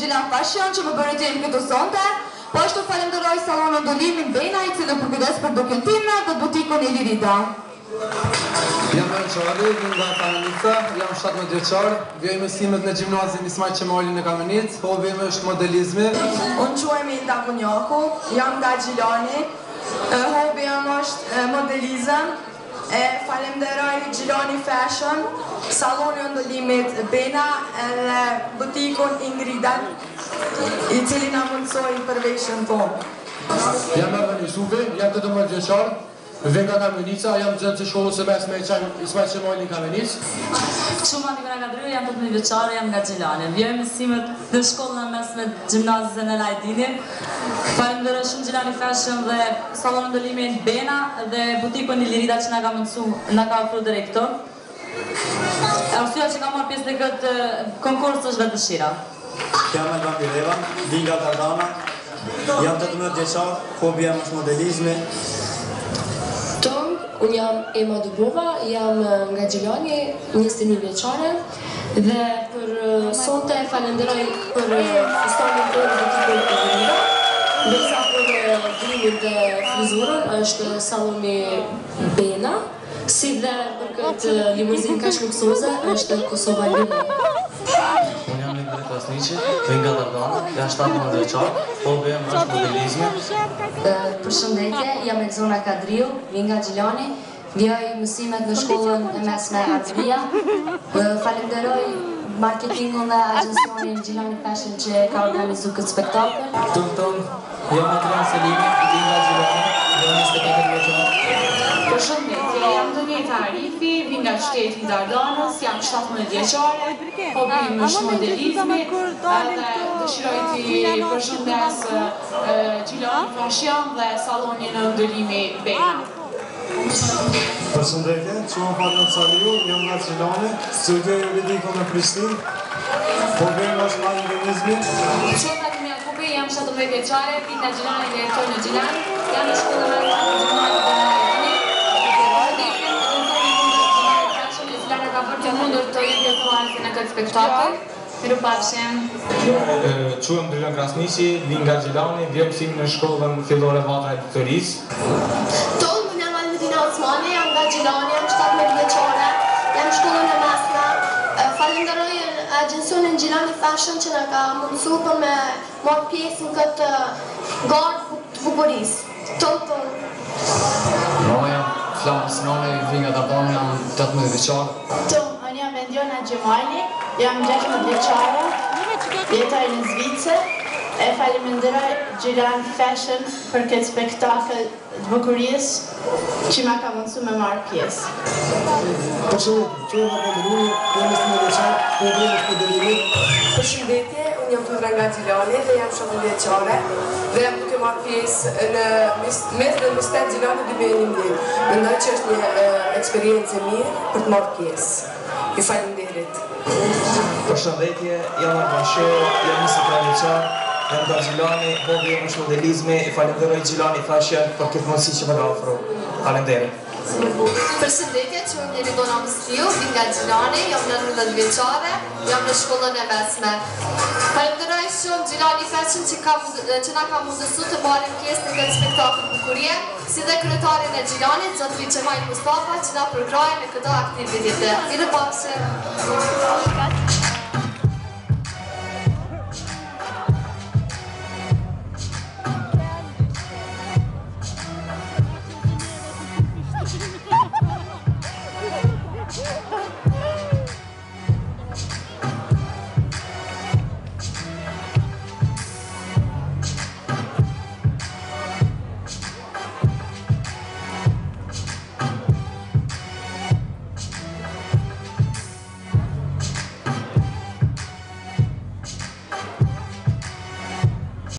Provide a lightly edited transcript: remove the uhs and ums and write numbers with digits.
Gjilan Fashion që më bëri të jenë këtu sonte. Po ashtu falenderoj salonin Dolimin Bena i cili përkujdes për dokumentina dhe butikun Ilirida. Jam Elçari, vim nga Kamenica, jam 17 vjeçar, vjoj mësimet në gjimnazin Ismaj Qemali në Kamenic, hobim është modelizmi. Unë quhem Inda Bunjaku, jam nga Gjilani, hobim është modelizëm. Falenderoj Gjilani Fashion, salonin Dolimit Bena dhe butikun Ingrida, i cili na mundsoi përveshjen tonë. Jam Ervan Jusufi, jam 18 vjeçar, vjen nga Kamenica, jam nxënës së shkollës së mesme Ismaj Qemali në Kamenic. Quhem Nikona Kadriu, jam 18 vjeçare, jam nga Gjilani. Vjoj mësimet në shkollën e mesme Gjimnazit Zenel Ajdini. Falenderoj shumë Gjilani Fashion dhe salonin Dolimin Bena dhe butikun Ilirida që na ka ofruar direktor. Arsyeja që kam marrë pjesë në këtë konkurs është vetë dëshira. Jam Elvan Bireva, vjen nga Tardana, jam 18 vjeçar, hobi jam është modelizmi. Unë jam Ema Dubova, jam nga Gjilani, 21 vjeçare dhe për sonte falenderoj për fustanin të butikun Ilirida, ndërsa për grimin dhe frizurën është saloni Bena, si dhe për këtë limuzin kaq luksoze është Kosova Limo. Unë jam Lindre Krasniqi, vjen nga Tardana, jam 17 vjeçar, hobi jam është modelizmi. Përshëndetje, jam Elzona Kadriu, vjen nga Gjilani, vjoj mësimet në shkollën e mesme Artria. Falenderoj marketingun dhe agjensionin Gjilani Fashion që ka organizuar këtë spektakël. Jam Adrian Selimi, vjen nga Gjilani, jam 24 vjeçar. Përshëndetje, jam Donjeta Arifi, vjen nga qyteti i Dardanës, jam 17 vjeçare, hobim është modelizmi dhe dëshiroj t'i përshëndes Gjilani Fashion dhe salonin e Dolimi Bena. Përshëndetje, quhem Fatma Saliu, jam nga Gjilani, studioj juridikun në Prishtinë. Hobim është modelizmi. Quhem Fatma Jakubi, jam 17 vjeçare, vjen nga Gjilani, direktor në Gjilan, jam në shkollën e mesme të Gjimnazit Zenel Ajdini. Ka bërë të mundur të jetë pjesëmarrëse në këtë spektakël. Mirupafshim. Quhem Dylan Krasniqi, vjen nga Gjilani, vjen mësim në shkollën fillore Vatra e Ditorisë. Unë jam Almedina Osmani, jam nga Gjilani, jam 17 vjeçare, jam shkollën e mesme. Falenderoj agjensionin Gjilani Fashion që na ka mundsuar për me marrë pjesë në këtë garë të bukurisë. Flamë Sinone, vjen nga Tardana, jam 18 vjeçar. Unë jam Endiona Gjemali, jam 16 vjeçare, jetoj në Zvicër. Faleminderoj Gjilan Fashion për këtë spektakël të bukurisë që ma ka mundsuar me marrë pjesë. Përshëndetje, quhem Arben Deluni, jam 21 vjeçar, hobi është modelizmi. Përshëndetje, unë jam Tudra nga Gjilani dhe jam 17 vjeçare dhe jam duke marrë pjesë në mes dhe Universitet Gjilani dy Benimdin. Mendoj që është një eksperiencë mirë për të marrë pjesë. Ju falenderit. Përshëndetje, jam Arben Sheo, jam 23 vjeçar, jam nga Gjilani, hobi jam është modelizmi, i falenderoj Gjilani Fashion për këtë mundësi që më ka ofruar. Faleminderit. Përshëndetje, quhem Jeridona Mështriu, vjen nga Gjilani, jam 19 vjeçare, jam në shkollën e mesme. Falenderoj shumë Gjilani Fashion që na ka mundësuar të marrim pjesë në këtë spektakël bukurie, si dhe kryetarin e Gjilanit, zotëri Qemaj Mustafa, që na përkrahej në këtë aktivitet. Mirupafshim.